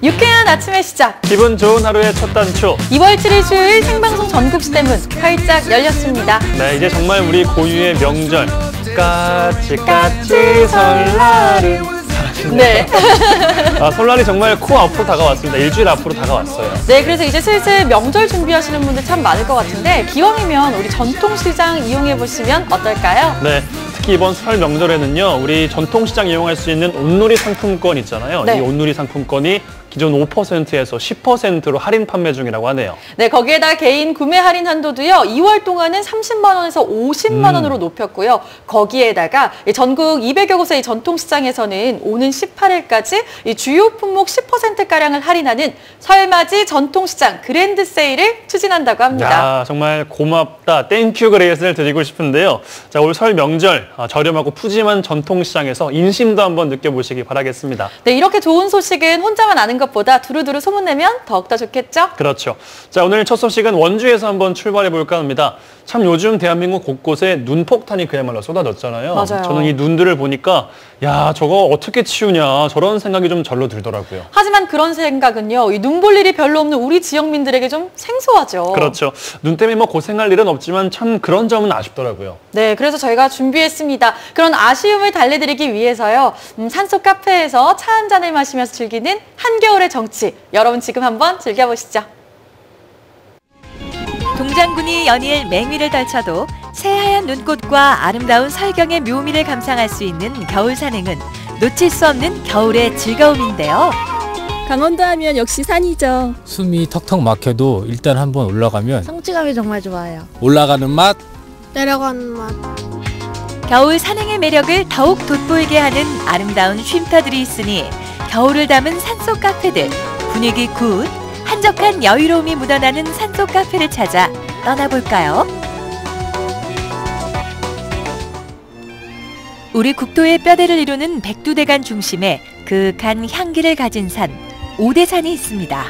유쾌한 아침의 시작. 기분 좋은 하루의 첫 단추. 2월 7일 수요일 생방송 전국시대문 활짝 열렸습니다. 네, 이제 정말 우리 고유의 명절. 까치 설날은. 네. 설날이 정말 코앞으로 다가왔습니다. 일주일 앞으로 다가왔어요. 네, 그래서 이제 슬슬 명절 준비하시는 분들 참 많을 것 같은데 기왕이면 우리 전통시장 이용해보시면 어떨까요? 네. 특히 이번 설 명절에는요, 우리 전통시장 이용할 수 있는 온누리 상품권 있잖아요. 네. 이 온누리 상품권이 기존 5%에서 10%로 할인 판매 중이라고 하네요. 네, 거기에다 개인 구매 할인 한도도요, 2월 동안은 30만 원에서 50만 원으로 높였고요. 거기에다가 전국 200여 곳의 전통시장에서는 오는 18일까지 이 주요 품목 10%가량을 할인하는 설맞이 전통시장 그랜드 세일을 추진한다고 합니다. 야, 정말 고맙다, 땡큐 그레이스를 드리고 싶은데요. 자, 올 설 명절 저렴하고 푸짐한 전통시장에서 인심도 한번 느껴보시기 바라겠습니다. 네, 이렇게 좋은 소식은 혼자만 아는 것보다 두루두루 소문내면 더욱더 좋겠죠? 그렇죠. 자, 오늘 첫 소식은 원주에서 한번 출발해 볼까 합니다. 참 요즘 대한민국 곳곳에 눈폭탄이 그야말로 쏟아졌잖아요. 맞아요. 저는 이 눈들을 보니까 야, 저거 어떻게 치우냐, 저런 생각이 좀 절로 들더라고요. 하지만 그런 생각은요, 이 눈 볼 일이 별로 없는 우리 지역민들에게 좀 생소하죠. 그렇죠. 눈 때문에 뭐 고생할 일은 없지만 참 그런 점은 아쉽더라고요. 네, 그래서 저희가 준비했습니다. 그런 아쉬움을 달래드리기 위해서요, 산속 카페에서 차 한 잔을 마시면서 즐기는 한겨울의 정치. 여러분 지금 한번 즐겨보시죠. 동장군이 연일 맹위를 떨쳐도 새하얀 눈꽃과 아름다운 설경의 묘미를 감상할 수 있는 겨울 산행은 놓칠 수 없는 겨울의 즐거움인데요. 강원도 하면 역시 산이죠. 숨이 턱턱 막혀도 일단 한번 올라가면 성취감이 정말 좋아요. 올라가는 맛, 내려가는 맛. 겨울 산행의 매력을 더욱 돋보이게 하는 아름다운 쉼터들이 있으니 겨울을 담은 산속 카페들, 분위기 굿, 한적한 여유로움이 묻어나는 산속 카페를 찾아 떠나볼까요? 우리 국토의 뼈대를 이루는 백두대간 중심에 그윽한 향기를 가진 산, 오대산이 있습니다.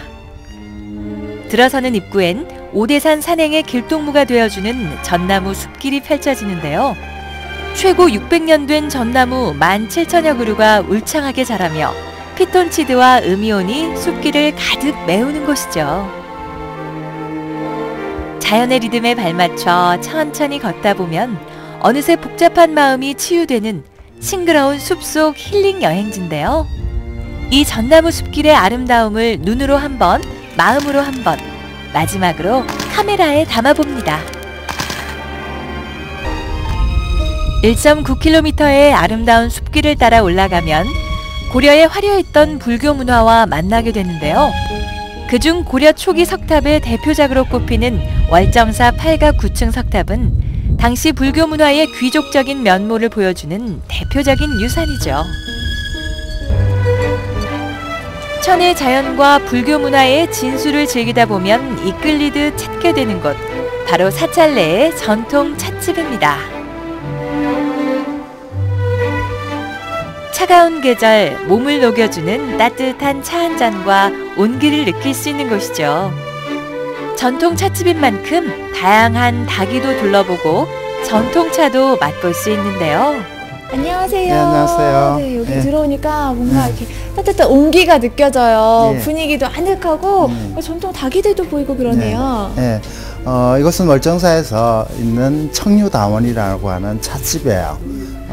들어서는 입구엔 오대산 산행의 길동무가 되어주는 전나무 숲길이 펼쳐지는데요. 최고 600년 된 전나무 17,000여 그루가 울창하게 자라며 피톤치드와 음이온이 숲길을 가득 메우는 곳이죠. 자연의 리듬에 발맞춰 천천히 걷다 보면 어느새 복잡한 마음이 치유되는 싱그러운 숲속 힐링 여행지인데요. 이 전나무 숲길의 아름다움을 눈으로 한 번, 마음으로 한 번, 마지막으로 카메라에 담아봅니다. 1.9km의 아름다운 숲길을 따라 올라가면 고려에 화려했던 불교 문화와 만나게 되는데요. 그중 고려 초기 석탑의 대표작으로 꼽히는 월정사 8가 9층 석탑은 당시 불교 문화의 귀족적인 면모를 보여주는 대표적인 유산이죠. 천의 자연과 불교 문화의 진수를 즐기다 보면 이끌리듯 찾게 되는 곳, 바로 사찰내의 전통 찻집입니다. 차가운 계절 몸을 녹여주는 따뜻한 차 한 잔과 온기를 느낄 수 있는 곳이죠. 전통 찻집인 만큼 다양한 다기도 둘러보고 전통차도 맛볼 수 있는데요. 안녕하세요. 네, 안녕하세요. 네, 여기 네. 들어오니까 뭔가 이렇게 따뜻한 온기가 느껴져요. 네. 분위기도 아늑하고 전통 다기들도 보이고 그러네요. 네. 이곳은 월정사에서 있는 청류다원이라고 하는 찻집이에요.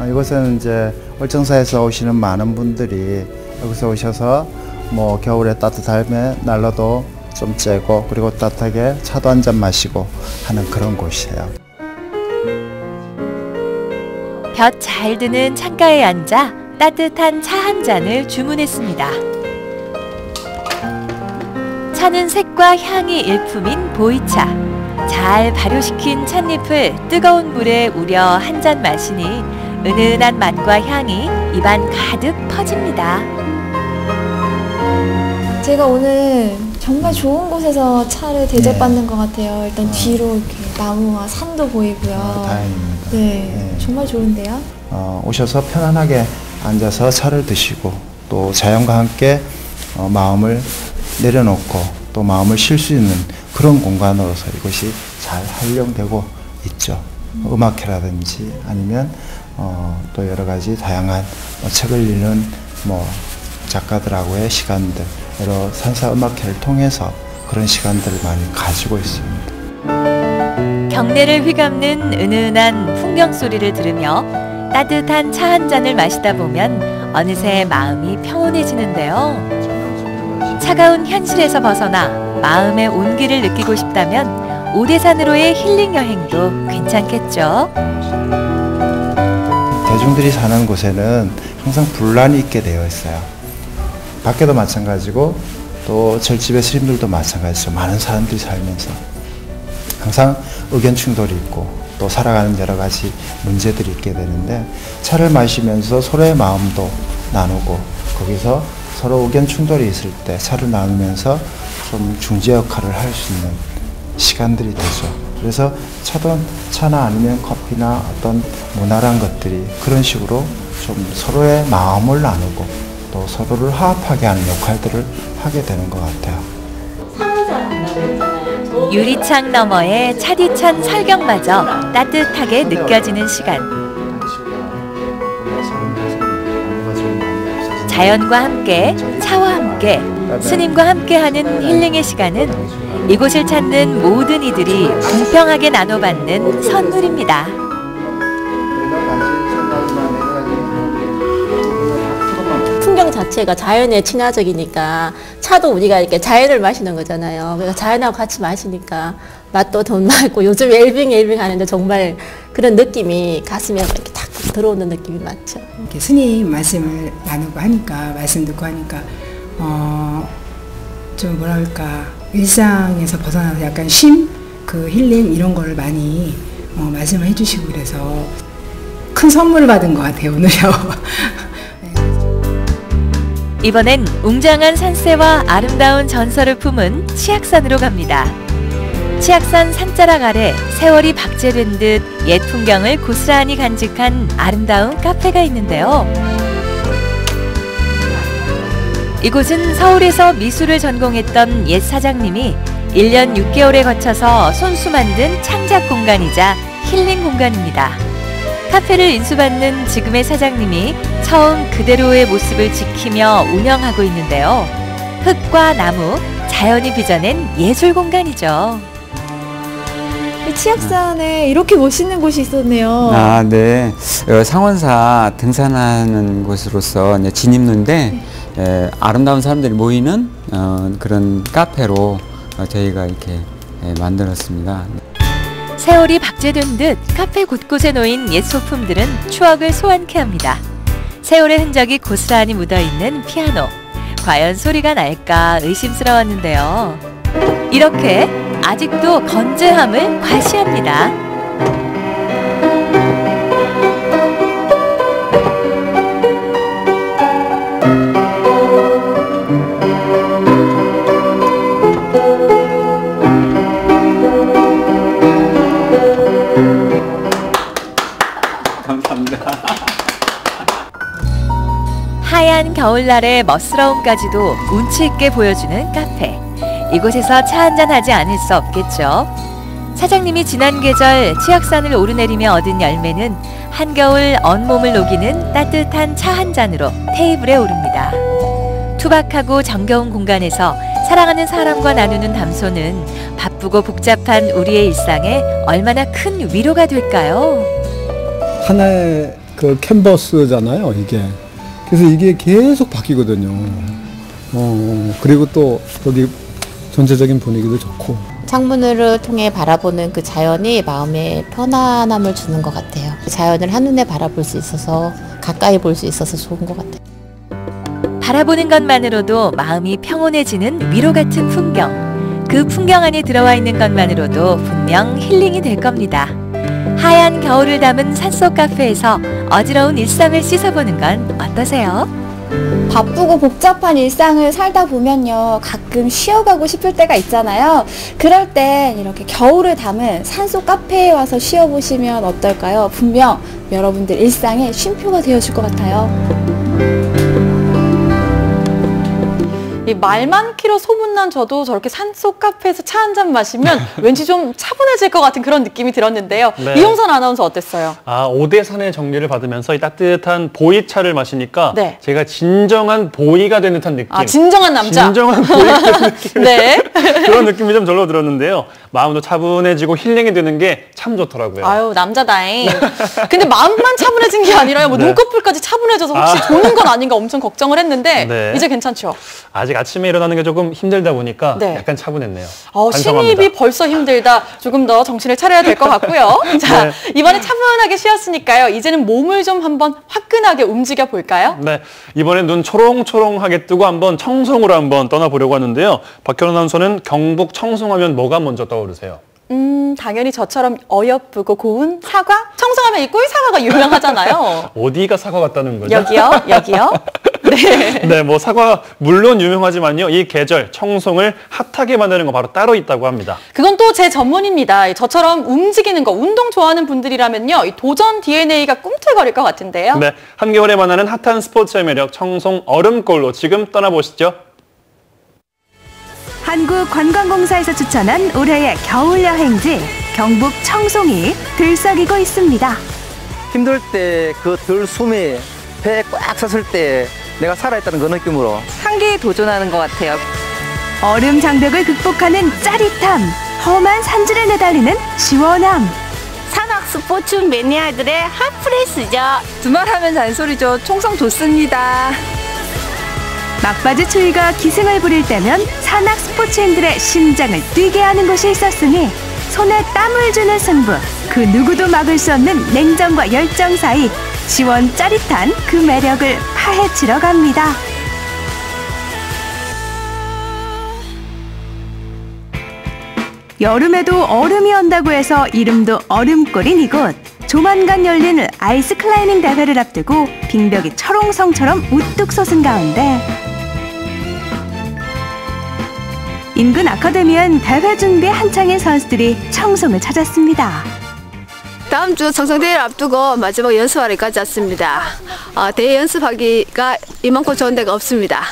이곳은 이제 월정사에서 오시는 많은 분들이 여기서 오셔서 뭐 겨울에 따뜻함에 난로도 좀 쬐고 그리고 따뜻하게 차도 한 잔 마시고 하는 그런 곳이에요. 볕 잘 드는 창가에 앉아 따뜻한 차 한 잔을 주문했습니다. 차는 색과 향이 일품인 보이차. 잘 발효시킨 찻잎을 뜨거운 물에 우려 한 잔 마시니 은은한 맛과 향이 입안 가득 퍼집니다. 제가 오늘 정말 좋은 곳에서 차를 대접받는 것 같아요. 일단 뒤로 이렇게 나무와 산도 보이고요. 다행입니다. 네, 정말 좋은데요. 오셔서 편안하게 앉아서 차를 드시고 또 자연과 함께 마음을 내려놓고 또 마음을 쉴 수 있는 그런 공간으로서 이것이 잘 활용되고 있죠. 음악회라든지 아니면 또 여러 가지 다양한 책을 읽는 작가들하고의 시간들 여러 산사 음악회를 통해서 그런 시간들을 많이 가지고 있습니다. 경내를 휘감는 은은한 풍경 소리를 들으며 따뜻한 차 한 잔을 마시다 보면 어느새 마음이 평온해지는데요. 차가운 현실에서 벗어나 마음의 온기를 느끼고 싶다면 오대산으로의 힐링 여행도 괜찮겠죠. 대중들이 사는 곳에는 항상 분란이 있게 되어 있어요. 밖에도 마찬가지고 또 절집의 스님들도 마찬가지죠. 많은 사람들이 살면서 항상 의견 충돌이 있고 또 살아가는 여러 가지 문제들이 있게 되는데 차를 마시면서 서로의 마음도 나누고 거기서 서로 의견 충돌이 있을 때 차를 나누면서 좀 중재 역할을 할 수 있는 시간들이 되죠. 그래서 차나 아니면 커피나 어떤 문화란 것들이 그런 식으로 좀 서로의 마음을 나누고 또 서로를 화합하게 하는 역할들을 하게 되는 것 같아요. 유리창 너머의 차디찬 설경마저 따뜻하게 느껴지는 시간. 자연과 함께, 차와 함께, 스님과 함께하는 힐링의 시간은 이곳을 찾는 모든 이들이 공평하게 나눠받는 선물입니다. 풍경 자체가 자연에 친화적이니까 차도 우리가 이렇게 자연을 마시는 거잖아요. 그러니까 자연하고 같이 마시니까 맛도 더 낫고 요즘 엘빙 하는데 정말 그런 느낌이 가슴에 이렇게 탁 들어오는 느낌이 맞죠. 이렇게 스님 말씀을 나누고 하니까 말씀 듣고 하니까 좀 뭐랄까 일상에서 벗어나서 약간 쉼, 그 힐링 이런 걸 많이 말씀을 해주시고 그래서 큰 선물을 받은 것 같아요 오늘요. 이번엔 웅장한 산세와 아름다운 전설을 품은 치악산으로 갑니다. 치악산 산자락 아래 세월이 박제된 듯 옛 풍경을 고스란히 간직한 아름다운 카페가 있는데요. 이곳은 서울에서 미술을 전공했던 옛 사장님이 1년 6개월에 거쳐서 손수 만든 창작 공간이자 힐링 공간입니다. 카페를 인수받는 지금의 사장님이 처음 그대로의 모습을 지키며 운영하고 있는데요. 흙과 나무, 자연이 빚어낸 예술 공간이죠. 치악산에 이렇게 멋있는 곳이 있었네요. 아, 네. 상원사 등산하는 곳으로서 진입로인데 아름다운 사람들이 모이는 그런 카페로 저희가 이렇게 만들었습니다. 세월이 박제된 듯 카페 곳곳에 놓인 옛 소품들은 추억을 소환케 합니다. 세월의 흔적이 고스란히 묻어있는 피아노. 과연 소리가 날까 의심스러웠는데요. 이렇게 아직도 건재함을 과시합니다. 감사합니다. 하얀 겨울날의 멋스러움까지도 운치 있게 보여주는 카페. 이곳에서 차 한잔 하지 않을 수 없겠죠. 사장님이 지난 계절 치악산을 오르내리며 얻은 열매는 한겨울 온몸을 녹이는 따뜻한 차 한 잔으로 테이블에 오릅니다. 투박하고 정겨운 공간에서 사랑하는 사람과 나누는 담소는 바쁘고 복잡한 우리의 일상에 얼마나 큰 위로가 될까요? 하나의 그 캔버스잖아요, 이게. 그래서 이게 계속 바뀌거든요. 그리고 또 거기 전체적인 분위기도 좋고. 창문을 통해 바라보는 그 자연이 마음에 편안함을 주는 것 같아요. 자연을 한눈에 바라볼 수 있어서 가까이 볼 수 있어서 좋은 것 같아요. 바라보는 것만으로도 마음이 평온해지는 위로 같은 풍경. 그 풍경 안에 들어와 있는 것만으로도 분명 힐링이 될 겁니다. 하얀 겨울을 담은 산속 카페에서 어지러운 일상을 씻어보는 건 어떠세요? 바쁘고 복잡한 일상을 살다 보면요, 가끔 쉬어가고 싶을 때가 있잖아요. 그럴 땐 이렇게 겨울을 담은 산속 카페에 와서 쉬어보시면 어떨까요? 분명 여러분들 일상의 쉼표가 되어줄 것 같아요. 이 말 많기로 소문난 저도 저렇게 산속 카페에서 차 한 잔 마시면 왠지 좀 차분해질 것 같은 그런 느낌이 들었는데요. 네. 이용선 아나운서 어땠어요? 오대산의 정리를 받으면서 이 따뜻한 보이차를 마시니까 네. 제가 진정한 보이가 된 듯한 느낌. 진정한 남자. 진정한 보이가 된 느낌. 네. 그런 느낌이 좀 절로 들었는데요. 마음도 차분해지고 힐링이 되는 게 참 좋더라고요. 아유, 남자다잉. 근데 마음만 차분해진 게 아니라요. 뭐 네. 눈꺼풀까지 차분해져서 혹시 도는 건 아닌가 엄청 걱정을 했는데 네. 이제 괜찮죠? 아직 아침에 일어나는 게 조금 힘들다 보니까 네. 약간 차분했네요. 신입이 벌써 힘들다. 조금 더 정신을 차려야 될 것 같고요. 자, 네. 이번에 차분하게 쉬었으니까요. 이제는 몸을 좀 한번 화끈하게 움직여 볼까요? 네, 이번엔 눈 초롱초롱하게 뜨고 한번 청송으로 한번 떠나보려고 하는데요. 박현우 아나운서는 경북 청송하면 뭐가 먼저 떠오르세요? 당연히 저처럼 어여쁘고 고운 사과? 청송하면 이 꿀사과가 유명하잖아요. 어디가 사과 같다는 거죠? 여기요. 네. 네, 뭐 사과 물론 유명하지만요. 이 계절 청송을 핫하게 만드는 거 바로 따로 있다고 합니다. 그건 또 제 전문입니다. 저처럼 움직이는 거, 운동 좋아하는 분들이라면요. 이 도전 DNA가 꿈틀거릴 것 같은데요. 네, 한겨울에 만나는 핫한 스포츠의 매력 청송 얼음골로 지금 떠나보시죠. 한국관광공사에서 추천한 올해의 겨울 여행지 경북 청송이 들썩이고 있습니다. 힘들 때 그 들숨이 배에 꽉 찼을 때 내가 살아있다는 그 느낌으로 한계에 도전하는 것 같아요. 얼음 장벽을 극복하는 짜릿함, 험한 산지를 내달리는 시원함. 산악 스포츠 매니아들의 핫플레이스죠. 두말하면 잔소리죠. 청송 좋습니다. 막바지 추위가 기승을 부릴 때면 산악 스포츠인들의 심장을 뛰게 하는 곳이 있었으니 손에 땀을 주는 승부, 그 누구도 막을 수 없는 냉정과 열정 사이 시원 짜릿한 그 매력을 파헤치러 갑니다. 여름에도 얼음이 온다고 해서 이름도 얼음골인 이곳. 조만간 열리는 아이스 클라이밍 대회를 앞두고 빙벽이 철옹성처럼 우뚝 솟은 가운데 인근 아카데미엔 대회 준비에 한창인 선수들이 청송을 찾았습니다. 다음 주 청송대회를 앞두고 마지막 연습하러까지 왔습니다. 대회 연습하기가 이만큼 좋은 데가 없습니다.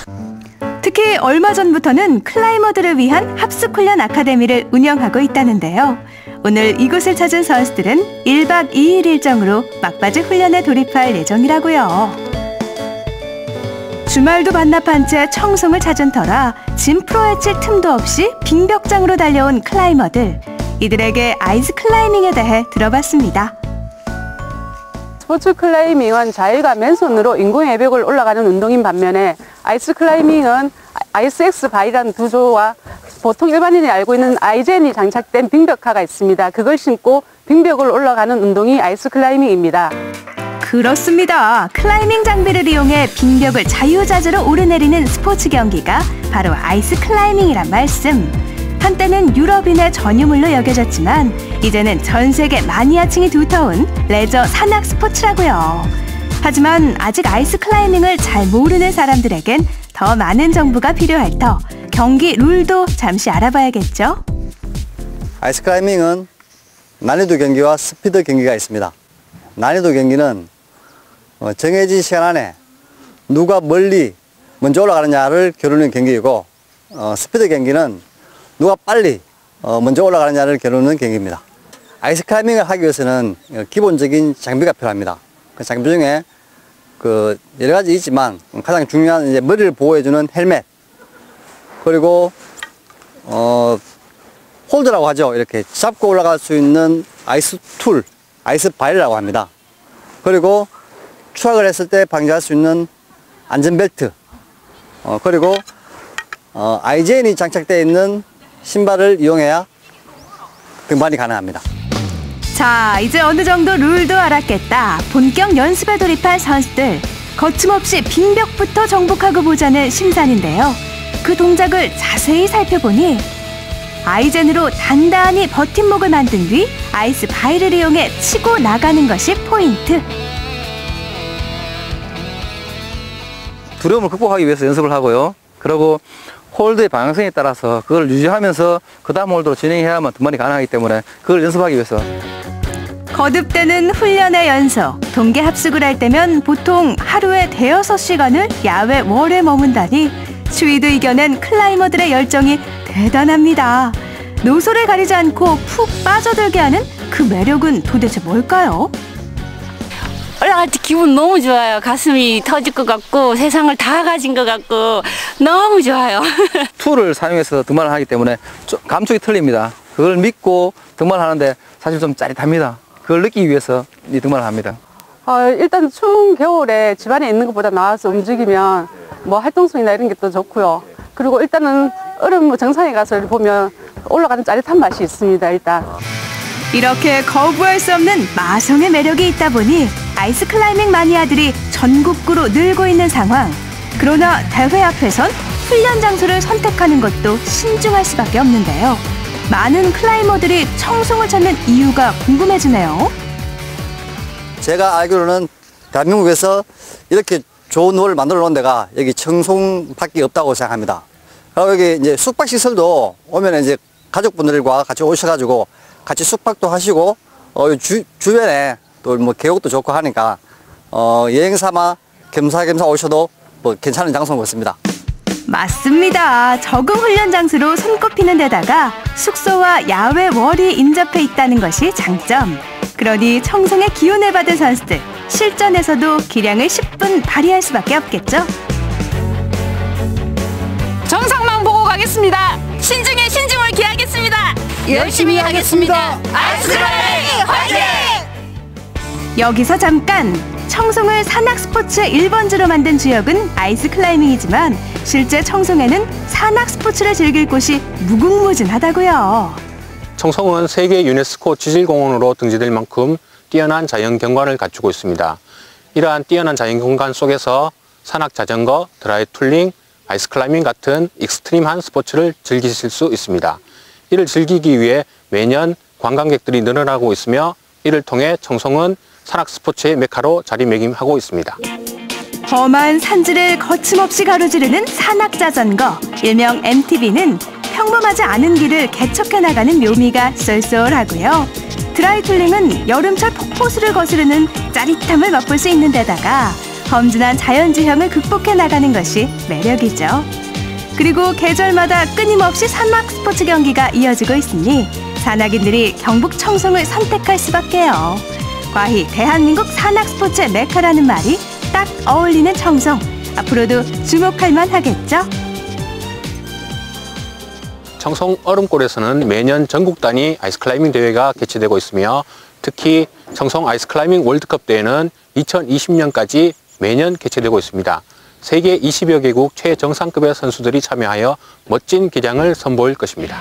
특히 얼마 전부터는 클라이머들을 위한 합숙훈련 아카데미를 운영하고 있다는데요. 오늘 이곳을 찾은 선수들은 1박 2일 일정으로 막바지 훈련에 돌입할 예정이라고요. 주말도 반납한 채 청송을 찾은 터라 짐 풀어헤칠 틈도 없이 빙벽장으로 달려온 클라이머들. 이들에게 아이스 클라이밍에 대해 들어봤습니다. 스포츠 클라이밍은 자일과 맨손으로 인공 외벽을 올라가는 운동인 반면에 아이스 클라이밍은 아이스엑스 바이라는 구조와 보통 일반인이 알고 있는 아이젠이 장착된 빙벽화가 있습니다. 그걸 신고 빙벽을 올라가는 운동이 아이스 클라이밍입니다. 그렇습니다. 클라이밍 장비를 이용해 빙벽을 자유자재로 오르내리는 스포츠 경기가 바로 아이스 클라이밍이란 말씀. 한때는 유럽인의 전유물로 여겨졌지만 이제는 전 세계 마니아층이 두터운 레저 산악 스포츠라고요. 하지만 아직 아이스 클라이밍을 잘 모르는 사람들에겐 더 많은 정보가 필요할 터 경기 룰도 잠시 알아봐야겠죠? 아이스 클라이밍은 난이도 경기와 스피드 경기가 있습니다. 난이도 경기는 정해진 시간 안에 누가 멀리 먼저 올라가느냐를 겨루는 경기이고 스피드 경기는 누가 빨리 먼저 올라가느냐를 겨루는 경기입니다. 아이스 클라이밍을 하기 위해서는 기본적인 장비가 필요합니다. 그 장비 중에 여러 가지 있지만 가장 중요한 이제 머리를 보호해주는 헬멧, 그리고 홀드라고 하죠. 이렇게 잡고 올라갈 수 있는 아이스 툴, 아이스 바이라고 합니다. 그리고 추락을 했을 때 방지할 수 있는 안전벨트, 그리고 아이젠이 장착되어 있는 신발을 이용해야 등반이 가능합니다. 자, 이제 어느 정도 룰도 알았겠다. 본격 연습에 돌입할 선수들. 거침없이 빙벽부터 정복하고 보자는 심산인데요. 그 동작을 자세히 살펴보니 아이젠으로 단단히 버팀목을 만든 뒤 아이스 바위를 이용해 치고 나가는 것이 포인트. 두려움을 극복하기 위해서 연습을 하고요. 그리고 홀드의 방향성에 따라서 그걸 유지하면서 그 다음 홀드로 진행해야만 등반이 가능하기 때문에 그걸 연습하기 위해서. 거듭되는 훈련의 연속. 동계 합숙을 할 때면 보통 하루에 5-6시간을 야외 월에 머문다니 추위도 이겨낸 클라이머들의 열정이 대단합니다. 노소를 가리지 않고 푹 빠져들게 하는 그 매력은 도대체 뭘까요? 올라갈 때 기분 너무 좋아요. 가슴이 터질 것 같고 세상을 다 가진 것 같고 너무 좋아요. 툴을 사용해서 등반을 하기 때문에 감촉이 틀립니다. 그걸 믿고 등반을 하는데 사실 좀 짜릿합니다. 그걸 느끼기 위해서 이 등반을 합니다. 일단 추운 겨울에 집안에 있는 것보다 나와서 움직이면 뭐 활동성이나 이런 게 또 좋고요. 그리고 일단은 얼음 정상에 가서 보면 올라가는 짜릿한 맛이 있습니다. 일단. 이렇게 거부할 수 없는 마성의 매력이 있다 보니 아이스 클라이밍 마니아들이 전국구로 늘고 있는 상황. 그러나 대회 앞에선 훈련 장소를 선택하는 것도 신중할 수밖에 없는데요. 많은 클라이머들이 청송을 찾는 이유가 궁금해지네요. 제가 알기로는 대한민국에서 이렇게 좋은 홀을 만들어 놓은 데가 여기 청송밖에 없다고 생각합니다. 그리고 여기 이제 숙박 시설도 오면 이제 가족분들과 같이 오셔가지고 같이 숙박도 하시고 주변에 또 뭐 계곡도 좋고 하니까 여행 삼아 겸사겸사 오셔도 뭐 괜찮은 장소인 것 같습니다. 맞습니다. 적응 훈련 장소로 손꼽히는 데다가 숙소와 야외 월이 인접해 있다는 것이 장점. 그러니 청송의 기운을 받은 선수들, 실전에서도 기량을 10분 발휘할 수밖에 없겠죠. 정상만 보고 가겠습니다. 신중에 신중을 기하겠습니다. 열심히 하겠습니다. 아이스클라이밍 화이팅! 여기서 잠깐! 청송을 산악 스포츠의 1번지로 만든 주역은 아이스 클라이밍이지만 실제 청송에는 산악 스포츠를 즐길 곳이 무궁무진하다고요. 청송은 세계 유네스코 지질공원으로 등재될 만큼 뛰어난 자연 경관을 갖추고 있습니다. 이러한 뛰어난 자연 경관 속에서 산악 자전거, 드라이 툴링, 아이스 클라이밍 같은 익스트림한 스포츠를 즐기실 수 있습니다. 이를 즐기기 위해 매년 관광객들이 늘어나고 있으며 이를 통해 청송은 산악 스포츠의 메카로 자리매김하고 있습니다. 험한 산지를 거침없이 가로지르는 산악 자전거, 일명 MTB는 평범하지 않은 길을 개척해 나가는 묘미가 쏠쏠하고요. 드라이툴링은 여름철 폭포수를 거스르는 짜릿함을 맛볼 수 있는 데다가 험준한 자연지형을 극복해 나가는 것이 매력이죠. 그리고 계절마다 끊임없이 산악 스포츠 경기가 이어지고 있으니 산악인들이 경북 청송을 선택할 수밖에요. 과히 대한민국 산악 스포츠의 메카라는 말이 딱 어울리는 청송. 앞으로도 주목할 만하겠죠? 청송 얼음골에서는 매년 전국 단위 아이스클라이밍 대회가 개최되고 있으며 특히 청송 아이스클라이밍 월드컵 대회는 2020년까지 매년 개최되고 있습니다. 세계 20여 개국 최정상급의 선수들이 참여하여 멋진 기량을 선보일 것입니다.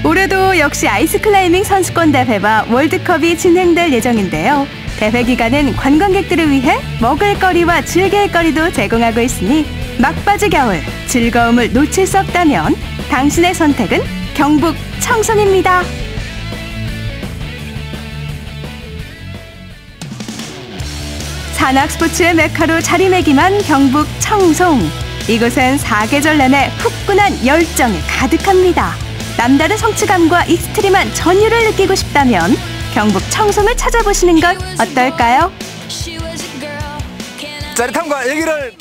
올해도 역시 아이스클라이밍 선수권 대회와 월드컵이 진행될 예정인데요. 대회 기간은 관광객들을 위해 먹을거리와 즐길거리도 제공하고 있으니 막바지 겨울 즐거움을 놓칠 수 없다면 당신의 선택은 경북 청송입니다. 산악 스포츠의 메카로 자리매김한 경북 청송. 이곳은 사계절 내내 후끈한 열정이 가득합니다. 남다른 성취감과 익스트림한 전율을 느끼고 싶다면 경북 청송을 찾아보시는 것 어떨까요? 짜릿함과 얘기를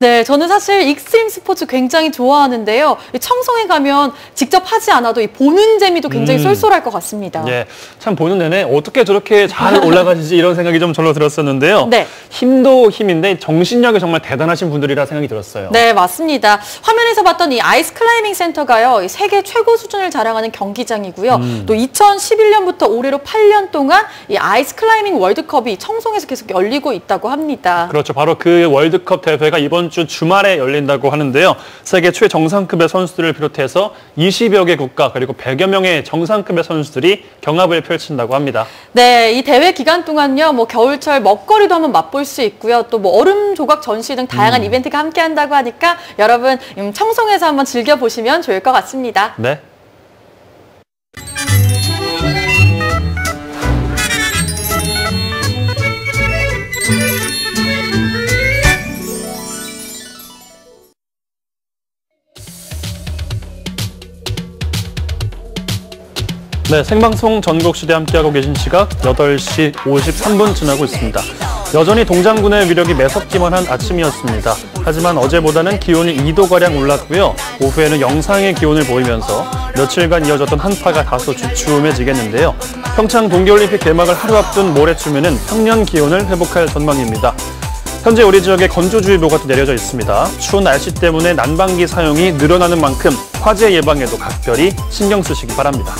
네, 저는 사실 익스트림 스포츠 굉장히 좋아하는데요. 청송에 가면 직접 하지 않아도 이 보는 재미도 굉장히 쏠쏠할 것 같습니다. 예, 참 보는 내내 어떻게 저렇게 잘 올라가시지 이런 생각이 좀 절로 들었었는데요. 네. 힘도 힘인데 정신력이 정말 대단하신 분들이라 생각이 들었어요. 네, 맞습니다. 화면에서 봤던 이 아이스 클라이밍 센터가요, 이 세계 최고 수준을 자랑하는 경기장이고요. 또 2011년부터 올해로 8년 동안 이 아이스 클라이밍 월드컵이 청송에서 계속 열리고 있다고 합니다. 그렇죠. 바로 그 월드컵 대회가 이번 주 주말에 열린다고 하는데요. 세계 최정상급의 선수들을 비롯해서 20여 개 국가 그리고 100여 명의 정상급의 선수들이 경합을 펼친다고 합니다. 네, 이 대회 기간 동안요, 뭐 겨울철 먹거리도 한번 맛볼 수 있고요. 또 뭐 얼음 조각 전시 등 다양한 이벤트가 함께 한다고 하니까 여러분 청송에서 한번 즐겨보시면 좋을 것 같습니다. 네. 네, 생방송 전국시대 함께하고 계신 시각 8시 53분 지나고 있습니다. 여전히 동장군의 위력이 매섭기만 한 아침이었습니다. 하지만 어제보다는 기온이 2도가량 올랐고요. 오후에는 영상의 기온을 보이면서 며칠간 이어졌던 한파가 다소 주춤해지겠는데요. 평창 동계올림픽 개막을 하루 앞둔 모레쯤에는 평년 기온을 회복할 전망입니다. 현재 우리 지역에 건조주의보가 또 내려져 있습니다. 추운 날씨 때문에 난방기 사용이 늘어나는 만큼 화재 예방에도 각별히 신경 쓰시기 바랍니다.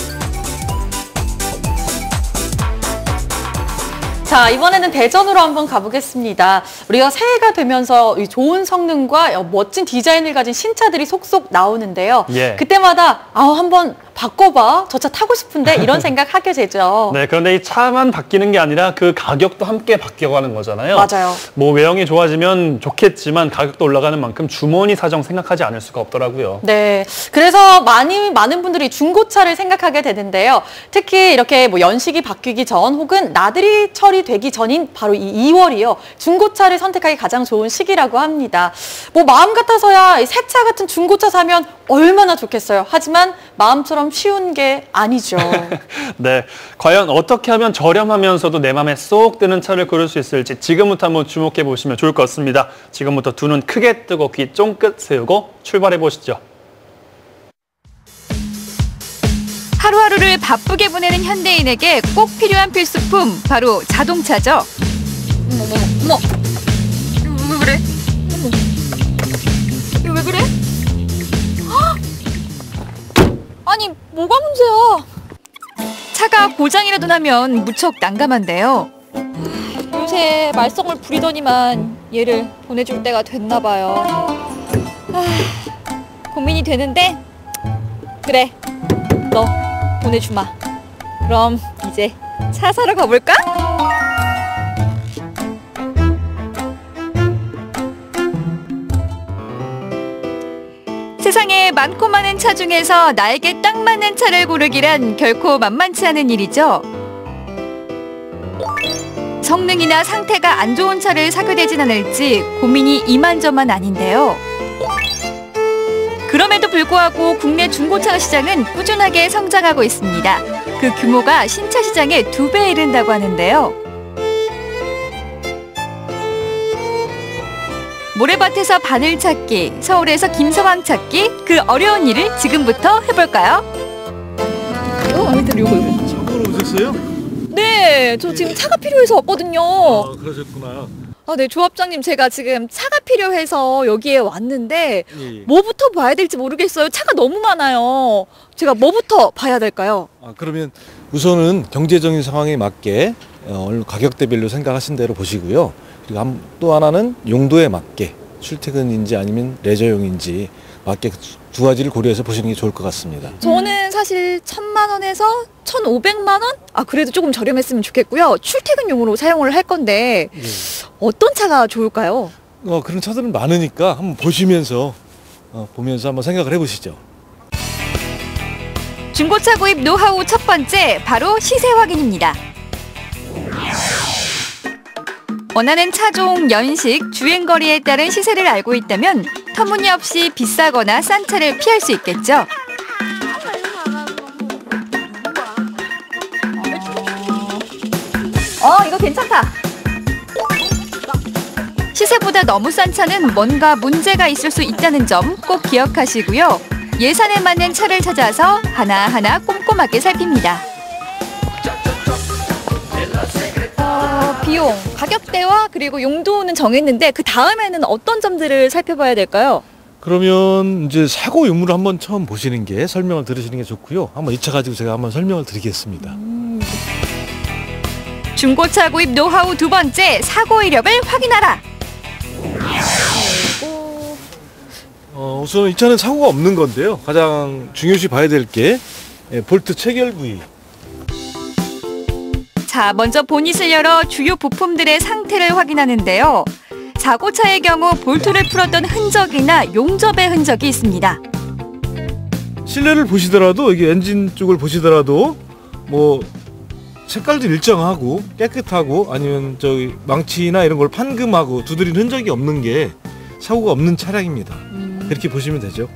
자, 이번에는 대전으로 한번 가보겠습니다. 우리가 새해가 되면서 좋은 성능과 멋진 디자인을 가진 신차들이 속속 나오는데요. 예. 그때마다 한번 바꿔봐, 저 차 타고 싶은데 이런 생각 하게 되죠. 네, 그런데 이 차만 바뀌는 게 아니라 그 가격도 함께 바뀌어가는 거잖아요. 맞아요. 뭐 외형이 좋아지면 좋겠지만 가격도 올라가는 만큼 주머니 사정 생각하지 않을 수가 없더라고요. 네, 그래서 많은 분들이 중고차를 생각하게 되는데요. 특히 이렇게 뭐 연식이 바뀌기 전 혹은 나들이 처리되기 전인 바로 이 2월이요. 중고차를 선택하기 가장 좋은 시기라고 합니다. 뭐 마음 같아서야 새 차 같은 중고차 사면 얼마나 좋겠어요. 하지만 마음처럼 쉬운 게 아니죠. 네, 과연 어떻게 하면 저렴하면서도 내 맘에 쏙 드는 차를 고를 수 있을지 지금부터 한번 주목해 보시면 좋을 것 같습니다. 지금부터 두 눈 크게 뜨고 귀 쫑긋 세우고 출발해 보시죠. 하루하루를 바쁘게 보내는 현대인에게 꼭 필요한 필수품, 바로 자동차죠. 어머, 왜 그래? 이거 왜 그래? 아니, 뭐가 문제야? 차가 고장이라도 나면 무척 난감한데요. 요새 말썽을 부리더니만 얘를 보내줄 때가 됐나 봐요. 고민이 되는데 그래, 너 보내주마. 그럼 이제 차 사러 가볼까? 세상에 많고 많은 차 중에서 나에게 딱 맞는 차를 고르기란 결코 만만치 않은 일이죠. 성능이나 상태가 안 좋은 차를 사게 되진 않을지 고민이 이만저만 아닌데요. 그럼에도 불구하고 국내 중고차 시장은 꾸준하게 성장하고 있습니다. 그 규모가 신차 시장의 2배에 이른다고 하는데요. 모래밭에서 바늘 찾기, 서울에서 김서방 찾기, 그 어려운 일을 지금부터 해볼까요? 마음에 들어요, 이거. 차 보러 오셨어요? 네, 저 지금 차가 필요해서 왔거든요. 그러셨구나. 네, 조합장님, 제가 지금 차가 필요해서 여기에 왔는데 예. 뭐부터 봐야 될지 모르겠어요. 차가 너무 많아요. 제가 뭐부터 봐야 될까요? 그러면 우선은 경제적인 상황에 맞게 가격대별로 생각하신 대로 보시고요. 그리고 또 하나는 용도에 맞게 출퇴근인지 아니면 레저용인지 맞게 두 가지를 고려해서 보시는 게 좋을 것 같습니다. 저는 사실 1,000만 원에서 1,500만 원? 그래도 조금 저렴했으면 좋겠고요. 출퇴근용으로 사용을 할 건데 어떤 차가 좋을까요? 그런 차들은 많으니까 한번 보시면서 한번 생각을 해보시죠. 중고차 구입 노하우 첫 번째, 바로 시세 확인입니다. 원하는 차종, 연식, 주행거리에 따른 시세를 알고 있다면 터무니없이 비싸거나 싼 차를 피할 수 있겠죠. 이거 괜찮다. 시세보다 너무 싼 차는 뭔가 문제가 있을 수 있다는 점 꼭 기억하시고요. 예산에 맞는 차를 찾아서 하나하나 꼼꼼하게 살핍니다. 비용, 가격대와 그리고 용도는 정했는데 그 다음에는 어떤 점들을 살펴봐야 될까요? 그러면 이제 사고 유무를 한번 처음 보시는 게 설명을 들으시는 게 좋고요. 한번 이 차 가지고 제가 한번 설명을 드리겠습니다. 중고차 구입 노하우 두 번째, 사고 이력을 확인하라. 우선 이 차는 사고가 없는 건데요. 가장 중요시 봐야 될 게 볼트 체결 부위. 자, 먼저 보닛을 열어 주요 부품들의 상태를 확인하는데요. 사고차의 경우 볼트를 풀었던 흔적이나 용접의 흔적이 있습니다. 실내를 보시더라도, 이게 엔진 쪽을 보시더라도 뭐 색깔도 일정하고 깨끗하고 아니면 저기 망치나 이런 걸 판금하고 두드린 흔적이 없는 게 사고가 없는 차량입니다. 그렇게 보시면 되죠.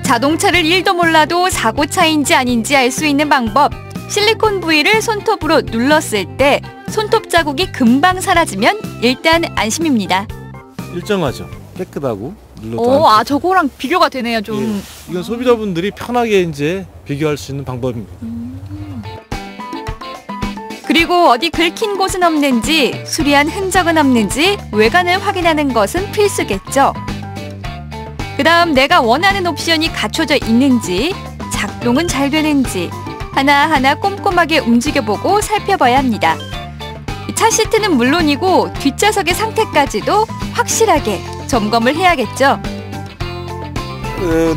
자동차를 1도 몰라도 사고차인지 아닌지 알 수 있는 방법. 실리콘 부위를 손톱으로 눌렀을 때 손톱 자국이 금방 사라지면 일단 안심입니다. 일정하죠. 깨끗하고 눌러도 아 저거랑 비교가 되네요 좀. 예, 이건 소비자분들이 편하게 이제 비교할 수 있는 방법입니다. 그리고 어디 긁힌 곳은 없는지, 수리한 흔적은 없는지 외관을 확인하는 것은 필수겠죠. 그다음 내가 원하는 옵션이 갖춰져 있는지, 작동은 잘 되는지 하나하나 꼼꼼하게 움직여보고 살펴봐야 합니다. 차 시트는 물론이고 뒷좌석의 상태까지도 확실하게 점검을 해야겠죠.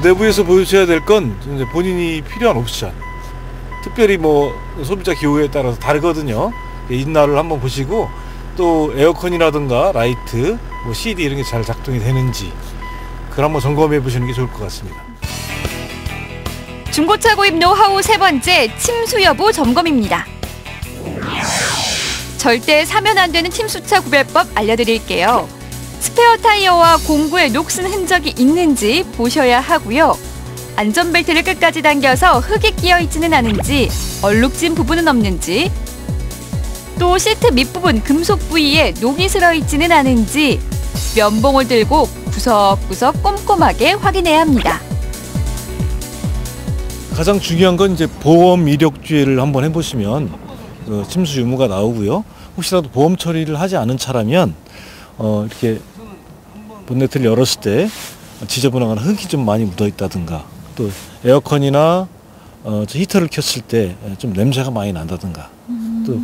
내부에서 보여줘야 될 건 이제 본인이 필요한 옵션. 특별히 뭐 소비자 기호에 따라서 다르거든요. 인날을 한번 보시고 또 에어컨이라든가 라이트, 뭐 CD 이런 게 잘 작동이 되는지 그걸 한번 점검해 보시는 게 좋을 것 같습니다. 중고차 구입 노하우 세 번째, 침수 여부 점검입니다. 절대 사면 안 되는 침수차 구별법 알려드릴게요. 스페어 타이어와 공구에 녹슨 흔적이 있는지 보셔야 하고요. 안전벨트를 끝까지 당겨서 흙이 끼어 있지는 않은지, 얼룩진 부분은 없는지, 또 시트 밑부분 금속 부위에 녹이 슬어 있지는 않은지 면봉을 들고 구석구석 꼼꼼하게 확인해야 합니다. 가장 중요한 건 이제 보험 이력주의를 한번 해보시면 침수 유무가 나오고요. 혹시라도 보험 처리를 하지 않은 차라면 이렇게 본네트를 열었을 때 지저분한 흙이 좀 많이 묻어 있다든가, 또 에어컨이나 히터를 켰을 때 좀 냄새가 많이 난다든가, 또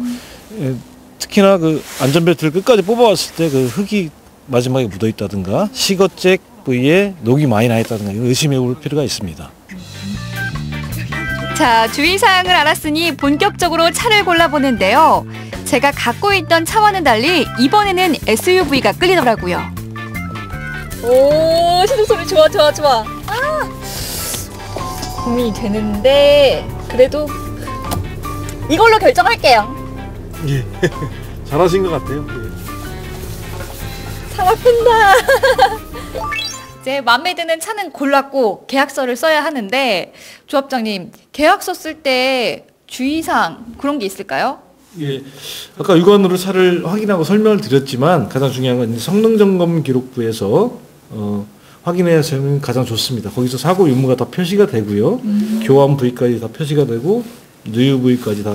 특히나 그 안전벨트를 끝까지 뽑아왔을 때 그 흙이 마지막에 묻어 있다든가, 시거잭 부위에 녹이 많이 나 있다든가 이걸 의심해 볼 필요가 있습니다. 자, 주의사항을 알았으니 본격적으로 차를 골라보는데요. 제가 갖고 있던 차와는 달리 이번에는 SUV가 끌리더라고요. 오, 시동소리 좋아. 고민이 되는데 그래도 이걸로 결정할게요. 예, 잘하신 것 같아요. 예. 사과 푼다. 이제 마음에 드는 차는 골랐고 계약서를 써야 하는데, 조합장님, 계약서 쓸 때 주의사항 그런 게 있을까요? 예, 아까 육안으로 차를 확인하고 설명을 드렸지만 가장 중요한 건 성능 점검 기록부에서 확인해야 가장 좋습니다. 거기서 사고 유무가 다 표시가 되고요, 교환 부위까지 다 표시가 되고 누유 부위까지 다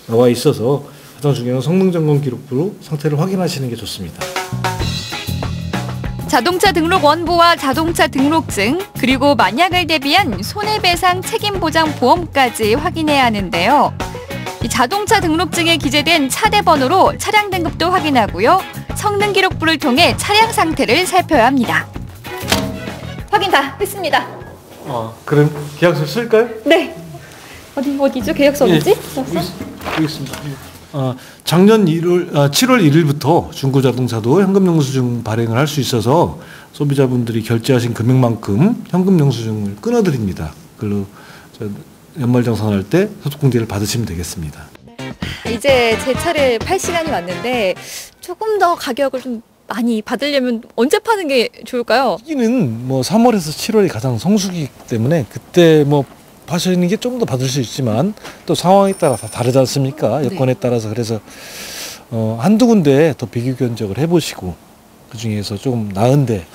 나와 있어서 가장 중요한 성능 점검 기록부로 상태를 확인하시는 게 좋습니다. 자동차 등록 원보와 자동차 등록증, 그리고 만약을 대비한 손해배상 책임보장 보험까지 확인해야 하는데요. 이 자동차 등록증에 기재된 차대 번호로 차량 등급도 확인하고요. 성능 기록부를 통해 차량 상태를 살펴야 합니다. 확인 다 했습니다. 그럼 계약서 쓸까요? 네. 어디죠? 계약서 어디지? 여기 있습니다. 작년 7월 1일부터 중고자동차도 현금영수증 발행을 할 수 있어서 소비자분들이 결제하신 금액만큼 현금영수증을 끊어드립니다. 그걸로 연말정산할 때 소득공제를 받으시면 되겠습니다. 이제 제 차를 팔 시간이 왔는데 조금 더 가격을 좀 많이 받으려면 언제 파는 게 좋을까요? 시기는 뭐 3월에서 7월이 가장 성수기이기 때문에 그때 뭐 파시는 게 좀 더 받을 수 있지만 또 상황에 따라 다 다르지 않습니까? 여건에 따라서. 그래서 한두 군데 더 비교 견적을 해보시고 그중에서 조금 나은데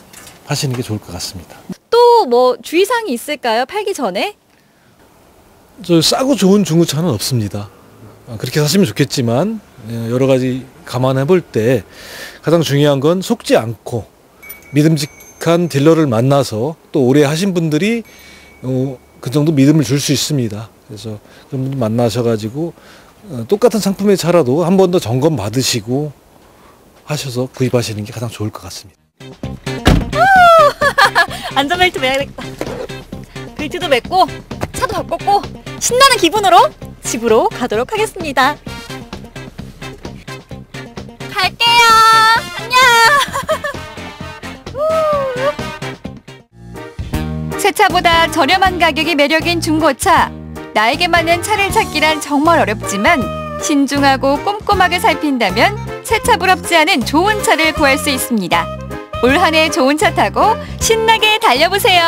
하시는 게 좋을 것 같습니다. 또 뭐 주의사항이 있을까요? 팔기 전에? 싸고 좋은 중고차는 없습니다. 그렇게 사시면 좋겠지만 여러 가지 감안해 볼 때 가장 중요한 건 속지 않고 믿음직한 딜러를 만나서 또 오래 하신 분들이 그 정도 믿음을 줄 수 있습니다. 그래서 그런 분들 만나셔가지고 똑같은 상품의 차라도 한 번 더 점검 받으시고 하셔서 구입하시는 게 가장 좋을 것 같습니다. 안전벨트 매야겠다. 벨트도 맸고 차도 바꿨고 신나는 기분으로 집으로 가도록 하겠습니다. 갈게요. 안녕. 새 차보다 저렴한 가격이 매력인 중고차. 나에게 맞는 차를 찾기란 정말 어렵지만 신중하고 꼼꼼하게 살핀다면 새 차 부럽지 않은 좋은 차를 구할 수 있습니다. 올 한 해 좋은 차 타고 신나게 달려보세요.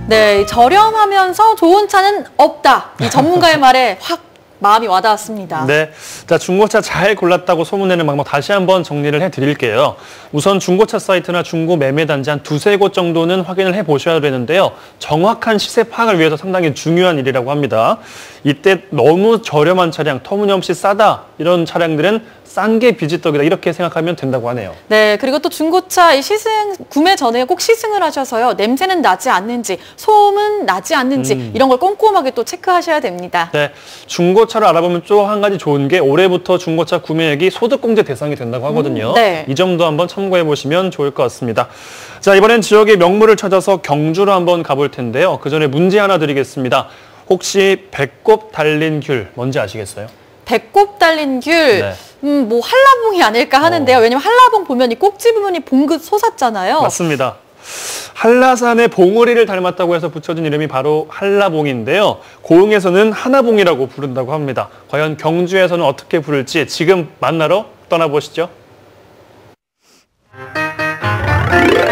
네, 저렴하면서 좋은 차는 없다. 이 전문가의 말에 확 마음이 와닿았습니다. 네, 자 중고차 잘 골랐다고 소문내는 방법 다시 한번 정리를 해드릴게요. 우선 중고차 사이트나 중고 매매 단지 한 두세 곳 정도는 확인을 해보셔야 되는데요. 정확한 시세 파악을 위해서 상당히 중요한 일이라고 합니다. 이때 너무 저렴한 차량, 터무니없이 싸다 이런 차량들은 싼 게 비지떡이다 이렇게 생각하면 된다고 하네요. 네, 그리고 또 중고차 이 시승 구매 전에 꼭 시승을 하셔서요. 냄새는 나지 않는지, 소음은 나지 않는지 이런 걸 꼼꼼하게 또 체크하셔야 됩니다. 네, 중고차를 알아보면 또 한 가지 좋은 게 올해부터 중고차 구매액이 소득공제 대상이 된다고 하거든요. 네. 이 점도 한번 참고해 보시면 좋을 것 같습니다. 자, 이번엔 지역의 명물을 찾아서 경주로 한번 가볼 텐데요. 그 전에 문제 하나 드리겠습니다. 혹시 배꼽 달린 귤 뭔지 아시겠어요? 배꼽 달린 귤, 네. 뭐 한라봉이 아닐까 하는데요. 왜냐면 한라봉 보면 이 꼭지 부분이 봉긋 솟았잖아요. 맞습니다. 한라산의 봉우리를 닮았다고 해서 붙여진 이름이 바로 한라봉인데요. 고흥에서는 하나봉이라고 부른다고 합니다. 과연 경주에서는 어떻게 부를지 지금 만나러 떠나보시죠.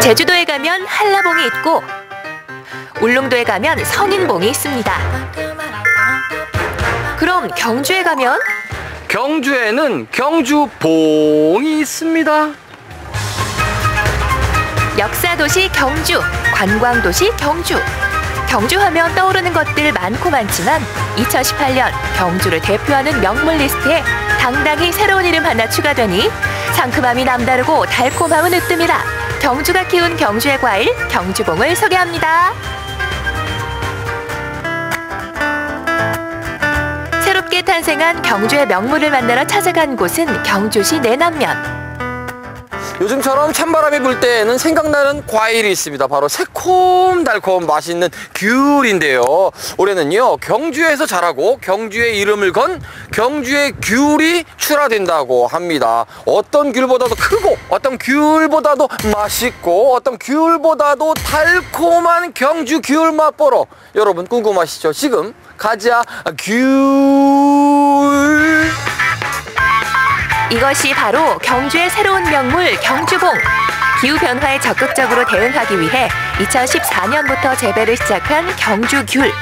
제주도에 가면 한라봉이 있고 울릉도에 가면 선인봉이 있습니다. 그럼 경주에 가면? 경주에는 경주봉이 있습니다. 역사도시 경주, 관광도시 경주. 경주하면 떠오르는 것들 많고 많지만 2018년 경주를 대표하는 명물 리스트에 당당히 새로운 이름 하나 추가되니 상큼함이 남다르고 달콤함은 으뜸이라 경주가 키운 경주의 과일 경주봉을 소개합니다. 새롭게 탄생한 경주의 명물을 만나러 찾아간 곳은 경주시 내남면. 요즘처럼 찬바람이 불 때에는 생각나는 과일이 있습니다. 바로 새콤달콤 맛있는 귤인데요. 올해는요 경주에서 자라고 경주의 이름을 건 경주의 귤이 출하된다고 합니다. 어떤 귤보다도 크고 어떤 귤보다도 맛있고 어떤 귤보다도 달콤한 경주 귤 맛보러 여러분 궁금하시죠? 지금 가자 귤. 이것이 바로 경주의 새로운 명물 경주봉. 기후변화에 적극적으로 대응하기 위해 2014년부터 재배를 시작한 경주귤.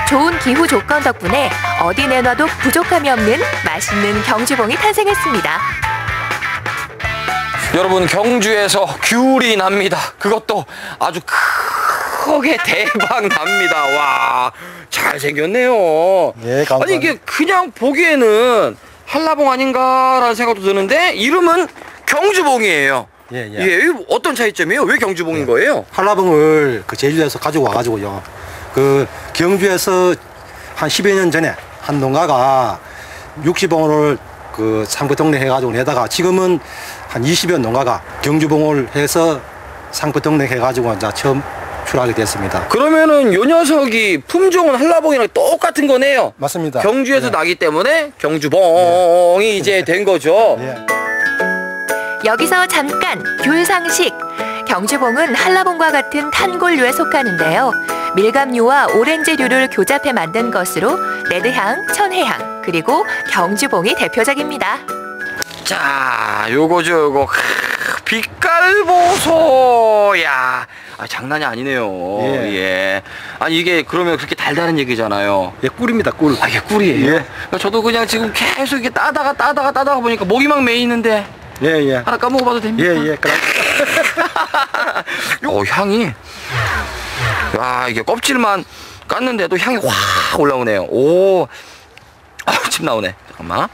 좋은 기후 조건 덕분에 어디 내놔도 부족함이 없는 맛있는 경주봉이 탄생했습니다. 여러분 경주에서 귤이 납니다. 그것도 아주 크게 대박 납니다. 와 잘생겼네요. 예, 감사합니다. 아니 이게 그냥 보기에는 한라봉 아닌가라는 생각도 드는데 이름은 경주봉이에요. 예. 이게 어떤 차이점이에요? 왜 경주봉인 거예요? 한라봉을 그 제주도에서 가지고 와가지고요. 그 경주에서 한 10여 년 전에 한 농가가 60봉을 그 상부동래 해가지고 내다가 지금은 한 20여 농가가 경주봉을 해서 상부동래 해가지고 이제 처음 출하게 됐습니다. 그러면은 요 녀석이 품종은 한라봉이랑 똑같은 거네요. 맞습니다. 경주에서 나기 때문에 경주봉이 이제 된 거죠. 여기서 잠깐 귤 상식. 경주봉은 한라봉과 같은 탄골류에 속하는데요. 밀감류와 오렌지류를 교잡해 만든 것으로 레드향, 천혜향, 그리고 경주봉이 대표적입니다. 자, 요거죠, 요거. 빛깔 보소. 야, 장난이 아니네요. 예. 아니 이게 그러면 그렇게 달달한 얘기잖아요. 예, 꿀입니다, 꿀. 아, 이게 꿀이에요? 예. 저도 그냥 지금 계속 이렇게 따다가 보니까 목이 막 메이는데. 예. 하나 까먹어봐도 됩니까? 예. 그럼. 향이. 야, 이게 껍질만 깠는데도 향이 확 올라오네요. 오, 침 나오네. 잠깐만.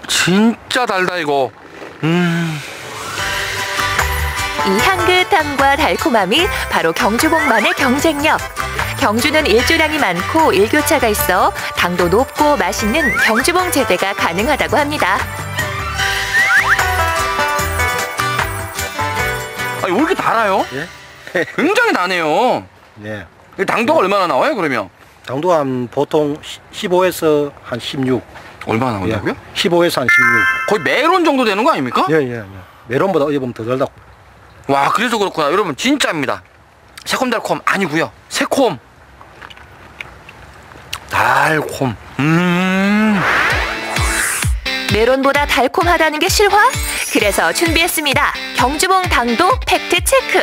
진짜 달다 이거. 이 향긋함과 달콤함이 바로 경주봉만의 경쟁력. 경주는 일조량이 많고 일교차가 있어 당도 높고 맛있는 경주봉 재배가 가능하다고 합니다. 아니 왜 이렇게 달아요? 예? 굉장히 나네요. 예. 당도가 얼마나 나와요 그러면? 당도 한 보통 15에서 한 16. 얼마나 나온다고요? 15에서 한 16. 거의 메론 정도 되는 거 아닙니까? 예. 메론보다 어디 보면 더 달다고. 와, 그래서 그렇구나. 여러분 진짜입니다. 새콤달콤 아니고요. 새콤. 달콤. 메론보다 달콤하다는 게 실화? 그래서 준비했습니다. 경주봉 당도 팩트 체크.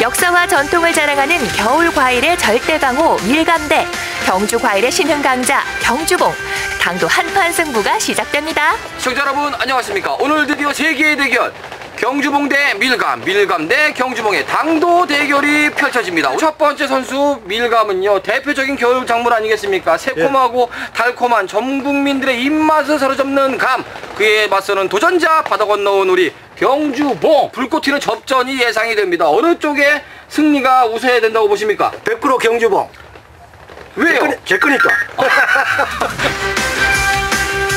역사와 전통을 자랑하는 겨울 과일의 절대강호 밀감대, 경주 과일의 신흥강자 경주봉, 당도 한판 승부가 시작됩니다. 시청자 여러분 안녕하십니까. 오늘 드디어 세계의 대결 경주봉 대 밀감, 밀감 대 경주봉의 당도 대결이 펼쳐집니다. 첫 번째 선수 밀감은요, 대표적인 겨울 작물 아니겠습니까? 새콤하고 달콤한 전 국민들의 입맛을 사로잡는 감, 그에 맞서는 도전자 바다 건너온 우리 경주봉. 불꽃 튀는 접전이 예상이 됩니다. 어느 쪽에 승리가 우세해야 된다고 보십니까? 100% 경주봉. 왜요? 제 거니까.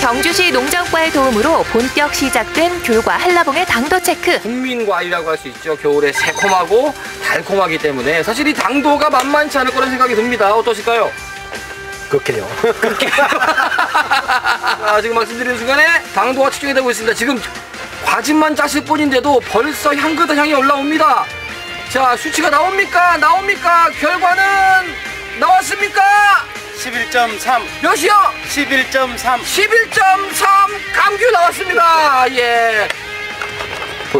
경주시 농장과의 도움으로 본격 시작된 귤과 한라봉의 당도 체크. 국민과일이라고 할 수 있죠. 겨울에 새콤하고 달콤하기 때문에 사실 이 당도가 만만치 않을 거라는 생각이 듭니다. 어떠실까요? 그렇게요. 지금 말씀드리는 순간에 당도가 측정이 되고 있습니다. 지금 과즙만 짰을 뿐인데도 벌써 향긋한 향이 올라옵니다. 자, 수치가 나옵니까? 결과는 나왔습니까? 11.3. 몇이요? 11.3. 11.3 감귤 나왔습니다. 예.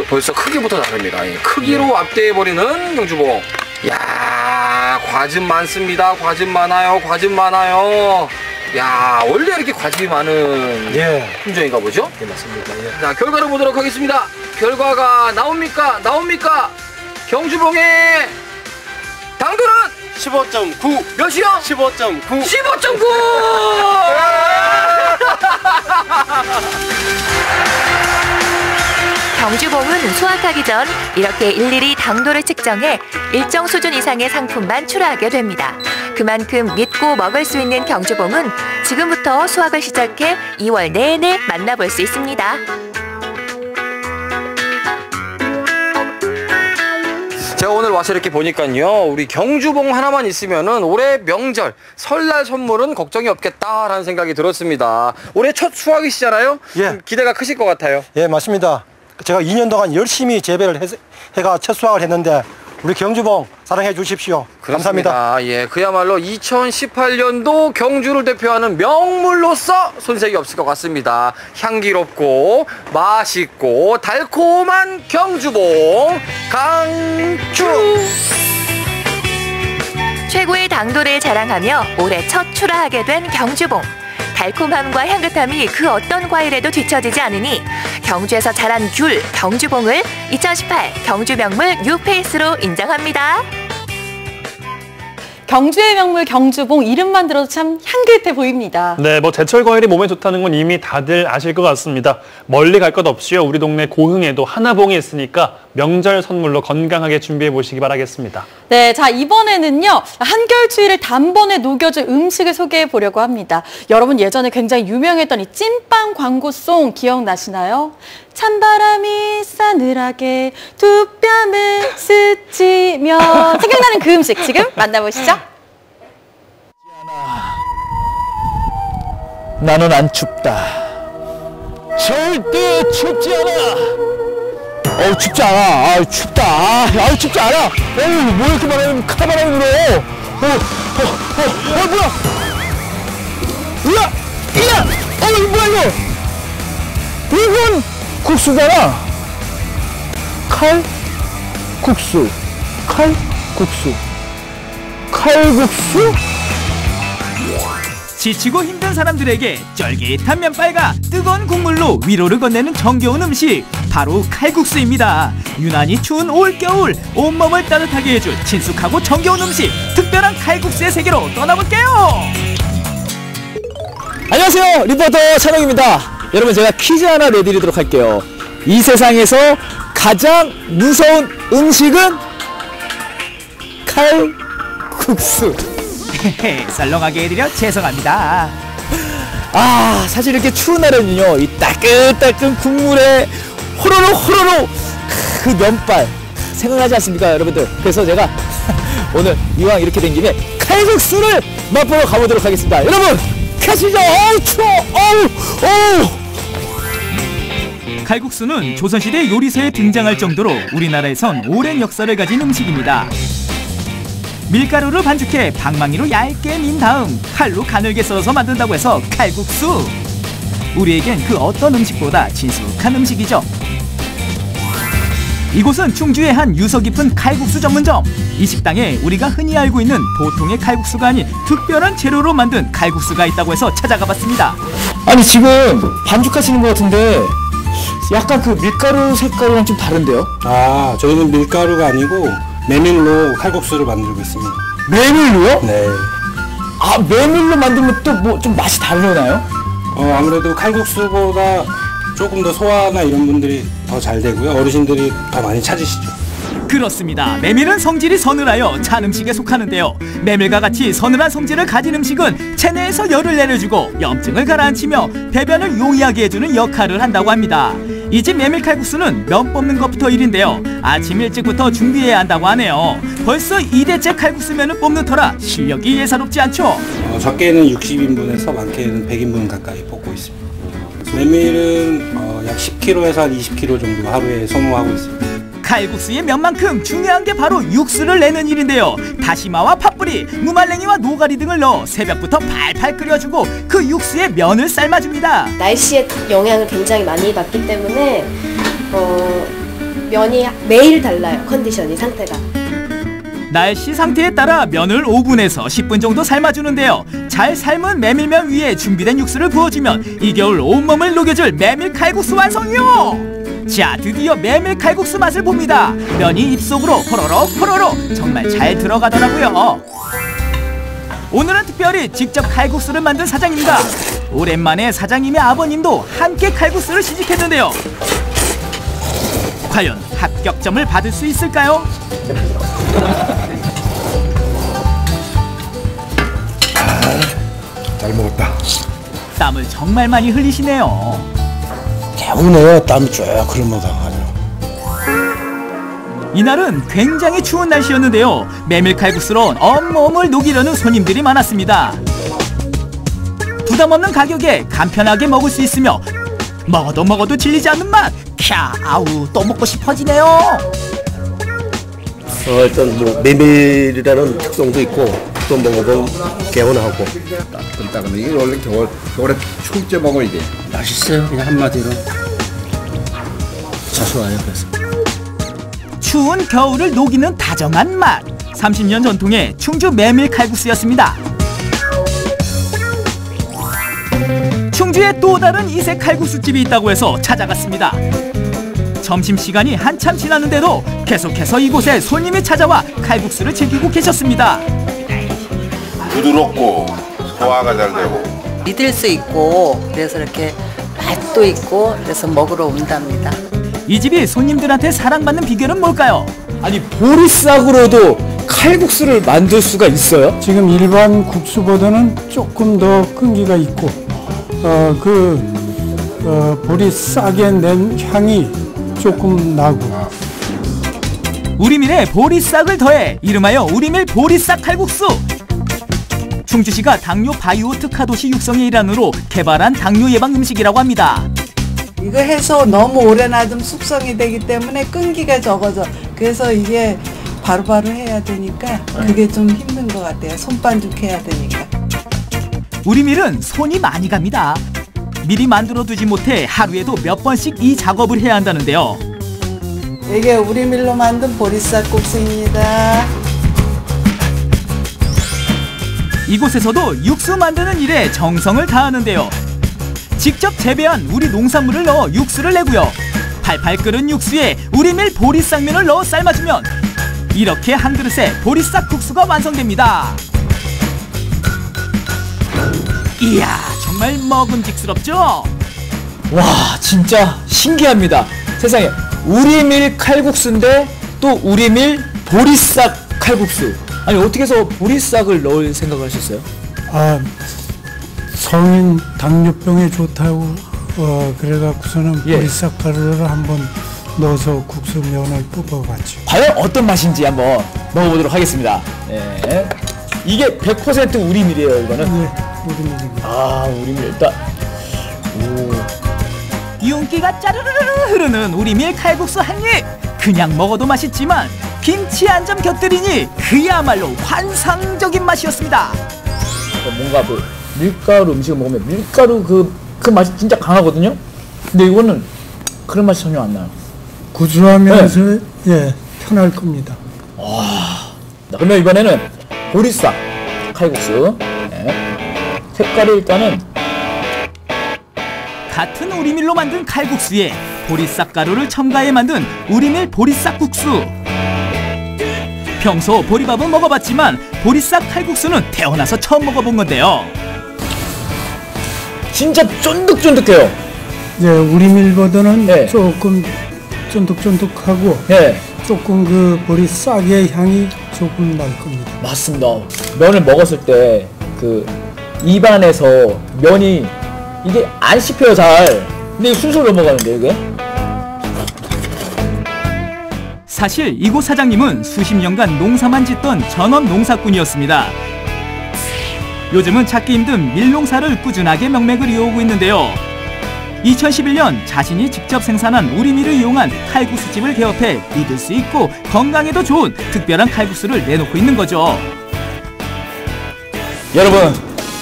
벌써 크기부터 다릅니다. 예. 크기로 압도해버리는 경주봉. 야, 과즙 많습니다. 과즙 많아요. 야, 원래 이렇게 과즙이 많은 품종인가 보죠? 예, 맞습니다. 예. 자, 결과를 보도록 하겠습니다. 결과가 나옵니까? 경주봉의 당도는 15.9. 몇이요? 15.9. 15.9! 경주봉은 수확하기 전 이렇게 일일이 당도를 측정해 일정 수준 이상의 상품만 출하하게 됩니다. 그만큼 믿고 먹을 수 있는 경주봉은 지금부터 수확을 시작해 2월 내내 만나볼 수 있습니다. 제가 오늘 와서 이렇게 보니까요, 우리 경주봉 하나만 있으면은 올해 명절 설날 선물은 걱정이 없겠다라는 생각이 들었습니다. 올해 첫 수확이시잖아요. 예. 기대가 크실 것 같아요. 예, 맞습니다. 제가 2년 동안 열심히 재배를 해가 첫 수확을 했는데 우리 경주봉 사랑해 주십시오. 그렇습니다. 감사합니다. 예, 그야말로 2018년도 경주를 대표하는 명물로서 손색이 없을 것 같습니다. 향기롭고 맛있고 달콤한 경주봉 강추. 최고의 당도를 자랑하며 올해 첫 출하하게 된 경주봉. 달콤함과 향긋함이 그 어떤 과일에도 뒤처지지 않으니 경주에서 자란 귤, 경주봉을 2018 경주 명물 뉴페이스로 인정합니다. 경주의 명물 경주봉 이름만 들어도 참 향긋해 보입니다. 네, 제철 과일이 몸에 좋다는 건 이미 다들 아실 것 같습니다. 멀리 갈 것 없이요. 우리 동네 고흥에도 하나봉이 있으니까 명절 선물로 건강하게 준비해 보시기 바라겠습니다. 네, 자 이번에는요. 한겨울 추위를 단번에 녹여줄 음식을 소개해 보려고 합니다. 여러분 예전에 굉장히 유명했던 이 찐빵 광고송 기억나시나요? 찬바람이 싸늘하게 두 뺨을 스치며 생각나는 그 음식 지금 만나보시죠. 나는 안 춥다. 절대 춥지 않아. 춥지 않아. 춥다. 춥지 않아. 뭐 이렇게 말하면 카바람이 불어. 뭐야? 이야! 이거 뭐야 이거? 이건 국수잖아. 칼국수. 지치고 힘든 사람들에게 쫄깃한 면발과 뜨거운 국물로 위로를 건네는 정겨운 음식, 바로 칼국수입니다. 유난히 추운 올겨울 온몸을 따뜻하게 해줄 친숙하고 정겨운 음식, 특별한 칼국수의 세계로 떠나볼게요. 안녕하세요, 리포터 찬홍입니다. 여러분, 제가 퀴즈 하나 내드리도록 할게요. 이 세상에서 가장 무서운 음식은 칼국수. 썰렁하게 해드려 죄송합니다. 사실 이렇게 추운 날에는요, 이 따끈따끈 국물에 호로로 그 면발 생각나지 않습니까, 여러분들? 그래서 제가 오늘 이왕 이렇게 된 김에 칼국수를 맛보러 가보도록 하겠습니다. 여러분, 가시죠. 추워. 칼국수는 조선시대 요리서에 등장할 정도로 우리나라에선 오랜 역사를 가진 음식입니다. 밀가루를 반죽해 방망이로 얇게 민 다음 칼로 가늘게 썰어서 만든다고 해서 칼국수. 우리에겐 그 어떤 음식보다 친숙한 음식이죠. 이곳은 충주의 한 유서 깊은 칼국수 전문점. 이 식당에 우리가 흔히 알고 있는 보통의 칼국수가 아닌 특별한 재료로 만든 칼국수가 있다고 해서 찾아가 봤습니다. 아니 지금 반죽하시는 것 같은데 약간 그 밀가루 색깔이랑 좀 다른데요? 아, 저희는 밀가루가 아니고 메밀로 칼국수를 만들고 있습니다. 메밀로요? 네. 아, 메밀로 만들면 또 뭐 좀 맛이 다르나요? 아무래도 칼국수보다 조금 더 소화나 이런 분들이 더 잘 되고요. 어르신들이 더 많이 찾으시죠. 그렇습니다. 메밀은 성질이 서늘하여 찬 음식에 속하는데요. 메밀과 같이 서늘한 성질을 가진 음식은 체내에서 열을 내려주고 염증을 가라앉히며 배변을 용이하게 해주는 역할을 한다고 합니다. 이 집 메밀 칼국수는 면 뽑는 것부터 일인데요. 아침 일찍부터 준비해야 한다고 하네요. 벌써 2대째 칼국수면을 뽑는 터라 실력이 예사롭지 않죠. 적게는 60인분에서 많게는 100인분 가까이 뽑고 있습니다. 메밀은 약 10kg에서 한 20kg 정도 하루에 소모하고 있습니다. 칼국수의 면만큼 중요한 게 바로 육수를 내는 일인데요. 다시마와 팥뿌리, 무말랭이와 노가리 등을 넣어 새벽부터 팔팔 끓여주고 그 육수에 면을 삶아줍니다. 날씨의 영향을 굉장히 많이 받기 때문에 면이 매일 달라요. 컨디션이, 상태가. 날씨 상태에 따라 면을 5분에서 10분 정도 삶아주는데요. 잘 삶은 메밀면 위에 준비된 육수를 부어주면 이 겨울 온몸을 녹여줄 메밀 칼국수 완성이요! 자, 드디어 메밀 칼국수 맛을 봅니다. 면이 입속으로 호로록 정말 잘 들어가더라고요. 오늘은 특별히 직접 칼국수를 만든 사장입니다. 오랜만에 사장님의 아버님도 함께 칼국수를 시식했는데요. 과연 합격점을 받을 수 있을까요? 잘 먹었다. 땀을 정말 많이 흘리시네요. 개운해요. 땀이 쭉 흐르면서. 이날은 굉장히 추운 날씨였는데요. 메밀 칼국수로 온몸을 녹이려는 손님들이 많았습니다. 부담 없는 가격에 간편하게 먹을 수 있으며 먹어도 질리지 않는 맛. 아우, 또 먹고 싶어지네요. 일단 뭐 메밀이라는 특성도 있고 또 먹어도 개운하고 따끈따끈해. 이게 원래 겨울에 추울 때 먹어야 돼. 맛있어요. 그냥 한마디로 자수와요. 그래서 추운 겨울을 녹이는 다정한 맛. 30년 전통의 충주 메밀 칼국수였습니다. 충주에 또 다른 이색 칼국수집이 있다고 해서 찾아갔습니다. 점심시간이 한참 지났는데도 계속해서 이곳에 손님이 찾아와 칼국수를 즐기고 계셨습니다. 부드럽고 소화가 잘 되고 믿을 수 있고 그래서 이렇게 맛도 있고 그래서 먹으러 온답니다. 이 집이 손님들한테 사랑받는 비결은 뭘까요? 아니, 보리싹으로도 칼국수를 만들 수가 있어요? 지금 일반 국수보다는 조금 더 끈기가 있고 보리싹에 낸 향이 조금 나고. 우리밀에 보리싹을 더해 이름하여 우리밀 보리싹 칼국수. 충주시가 당뇨 바이오 특화도시 육성의 일환으로 개발한 당뇨 예방 음식이라고 합니다. 이거 해서 너무 오래 놔두면 숙성이 되기 때문에 끈기가 적어져. 그래서 이게 바로바로 해야 되니까 그게 좀 힘든 것 같아요. 손반죽 해야 되니까. 우리밀은 손이 많이 갑니다. 미리 만들어두지 못해 하루에도 몇 번씩 이 작업을 해야 한다는데요. 이게 우리밀로 만든 보리싹 국수입니다. 이곳에서도 육수 만드는 일에 정성을 다하는데요. 직접 재배한 우리 농산물을 넣어 육수를 내고요. 팔팔 끓은 육수에 우리밀 보리싹면을 넣어 삶아주면 이렇게 한 그릇에 보리싹 국수가 완성됩니다. 이야, 정말 먹음직스럽죠? 와, 진짜 신기합니다. 세상에, 우리밀 칼국수인데 또 우리밀 보리싹 칼국수. 아니, 어떻게 해서 보리싹을 넣을 생각을 하셨어요? 성인 당뇨병에 좋다고 그래갖고서는 보리싹 가루를 한번 넣어서 국수면을 뽑아봤죠. 과연 어떤 맛인지 한번 먹어보도록 하겠습니다. 네. 이게 100% 우리밀이에요, 이거는? 네, 우리밀입니다. 우리밀 일단. 윤기가 짜르르르 흐르는 우리밀 칼국수 한 입. 그냥 먹어도 맛있지만 김치 한 점 곁들이니 그야말로 환상적인 맛이었습니다. 뭔가 그 밀가루 음식을 먹으면 밀가루 그 맛이 진짜 강하거든요. 근데 이거는 그런 맛이 전혀 안 나요. 구수하면서 예, 편할 겁니다. 그러면 이번에는 보리쌀 칼국수. 색깔이 일단은 같은 우리밀로 만든 칼국수에 보리싹 가루를 첨가해 만든 우리밀 보리싹 국수. 평소 보리밥은 먹어봤지만 보리싹 칼국수는 태어나서 처음 먹어본 건데요. 진짜 쫀득쫀득해요. 예, 우리밀보다는 조금 쫀득쫀득하고 조금 그 보리싹의 향이 조금 날 겁니다. 맞습니다. 면을 먹었을 때 그 입안에서 면이 이게 안 씹혀요 잘. 근데 순서로 넘어가는데 이게. 사실 이곳 사장님은 수십 년간 농사만 짓던 전업 농사꾼이었습니다. 요즘은 찾기 힘든 밀농사를 꾸준하게 명맥을 이어오고 있는데요. 2011년 자신이 직접 생산한 우리밀을 이용한 칼국수집을 개업해 믿을 수 있고 건강에도 좋은 특별한 칼국수를 내놓고 있는 거죠. 여러분,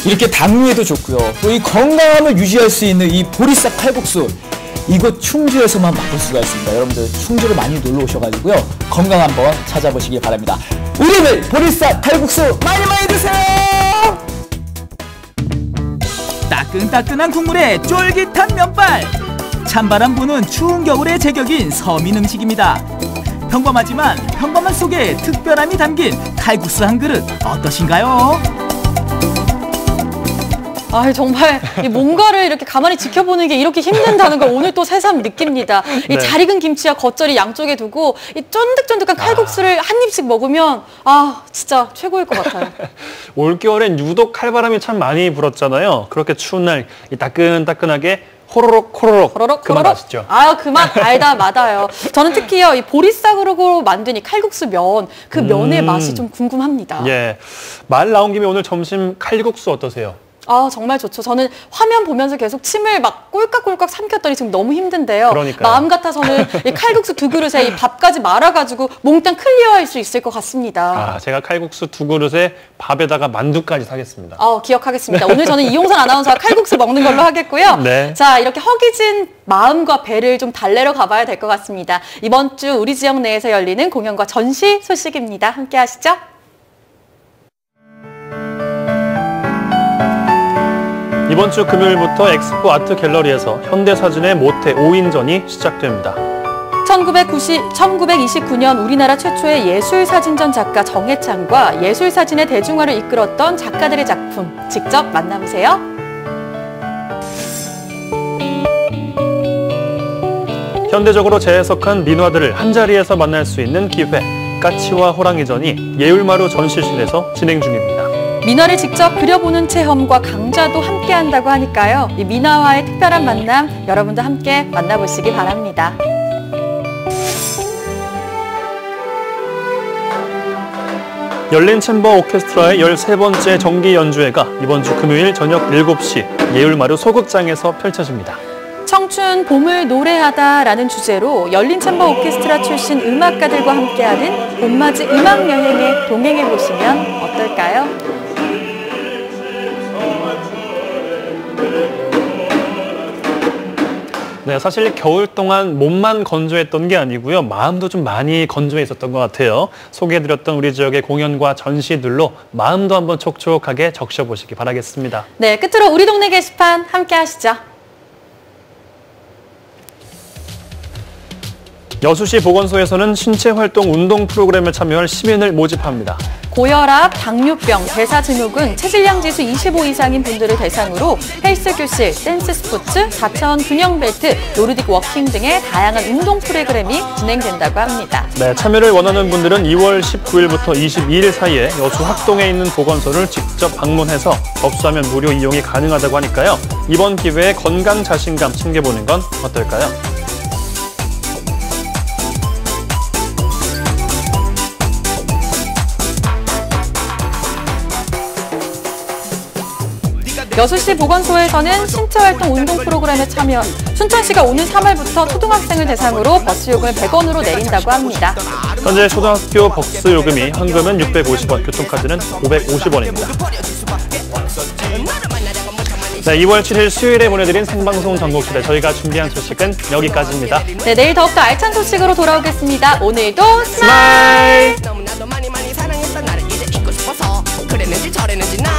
이렇게 당뇨에도 좋고요. 또 이 건강함을 유지할 수 있는 이 보리싹 칼국수, 이곳 충주에서만 맛볼 수가 있습니다. 여러분들 충주로 많이 놀러 오셔가지고요, 건강 한번 찾아보시기 바랍니다. 우리밀 보리싹 칼국수 많이 많이 드세요. 따끈따끈한 국물에 쫄깃한 면발. 찬바람 부는 추운 겨울의 제격인 서민 음식입니다. 평범하지만 평범한 속에 특별함이 담긴 칼국수 한 그릇 어떠신가요? 아, 정말 이 뭔가를 이렇게 가만히 지켜보는 게 이렇게 힘든다는 걸 오늘 또 새삼 느낍니다. 이 잘 익은 김치와 겉절이 양쪽에 두고 이 쫀득쫀득한 칼국수를 한 입씩 먹으면 진짜 최고일 것 같아요. 올겨울엔 유독 칼바람이 참 많이 불었잖아요. 그렇게 추운 날 이 따끈따끈하게 호로록 그 맛 아시죠? 그 맛 알다 마다요. 저는 특히요, 이 보리싹으로 만든 이 칼국수 면, 그 면의 맛이 좀 궁금합니다. 예, 말 나온 김에 오늘 점심 칼국수 어떠세요? 정말 좋죠. 저는 화면 보면서 계속 침을 막 꼴깍꼴깍 삼켰더니 지금 너무 힘든데요. 그러니까요. 마음 같아서는 이 칼국수 2그릇에 이 밥까지 말아가지고 몽땅 클리어할 수 있을 것 같습니다. 제가 칼국수 2그릇에 밥에다가 만두까지 사겠습니다. 기억하겠습니다. 오늘 저는 이용선 아나운서가 칼국수 먹는 걸로 하겠고요. 네. 자, 이렇게 허기진 마음과 배를 좀 달래러 가봐야 될 것 같습니다. 이번 주 우리 지역 내에서 열리는 공연과 전시 소식입니다. 함께 하시죠. 이번 주 금요일부터 엑스포 아트 갤러리에서 현대사진의 모태 5인전이 시작됩니다. 1929년 우리나라 최초의 예술사진전 작가 정해창과 예술사진의 대중화를 이끌었던 작가들의 작품 직접 만나보세요. 현대적으로 재해석한 민화들을 한자리에서 만날 수 있는 기회, 까치와 호랑이전이 예울마루 전시실에서 진행 중입니다. 민화를 직접 그려보는 체험과 강좌도 함께 한다고 하니까요. 이 민화와의 특별한 만남 여러분도 함께 만나보시기 바랍니다. 열린 챔버 오케스트라의 13번째 정기 연주회가 이번 주 금요일 저녁 7시 예울마루 소극장에서 펼쳐집니다. 청춘 봄을 노래하다라는 주제로 열린 챔버 오케스트라 출신 음악가들과 함께하는 봄맞이 음악 여행에 동행해 보시면 어떨까요? 네, 사실 겨울 동안 몸만 건조했던 게 아니고요. 마음도 좀 많이 건조해 있었던 것 같아요. 소개해드렸던 우리 지역의 공연과 전시들로 마음도 한번 촉촉하게 적셔보시기 바라겠습니다. 네, 끝으로 우리 동네 게시판 함께 하시죠. 여수시 보건소에서는 신체활동 운동 프로그램에 참여할 시민을 모집합니다. 고혈압, 당뇨병, 대사증후군, 체질량 지수 25 이상인 분들을 대상으로 헬스 교실, 댄스 스포츠, 4차원 균형벨트, 노르딕 워킹 등의 다양한 운동 프로그램이 진행된다고 합니다. 네, 참여를 원하는 분들은 2월 19일부터 22일 사이에 여수 학동에 있는 보건소를 직접 방문해서 접수하면 무료 이용이 가능하다고 하니까요. 이번 기회에 건강 자신감 챙겨보는 건 어떨까요? 여수시 보건소에서는 신체활동 운동 프로그램에 참여, 순천시가 오는 3월부터 초등학생을 대상으로 버스 요금을 100원으로 내린다고 합니다. 현재 초등학교 버스 요금이 현금은 650원, 교통카드는 550원입니다. 네, 2월 7일 수요일에 보내드린 생방송 전국시대 저희가 준비한 소식은 여기까지입니다. 네, 내일 더욱더 알찬 소식으로 돌아오겠습니다. 오늘도 스마일! 너무나도 많이 사랑했던 나를 이제 잊고 싶어서 그랬는지 저랬는지 나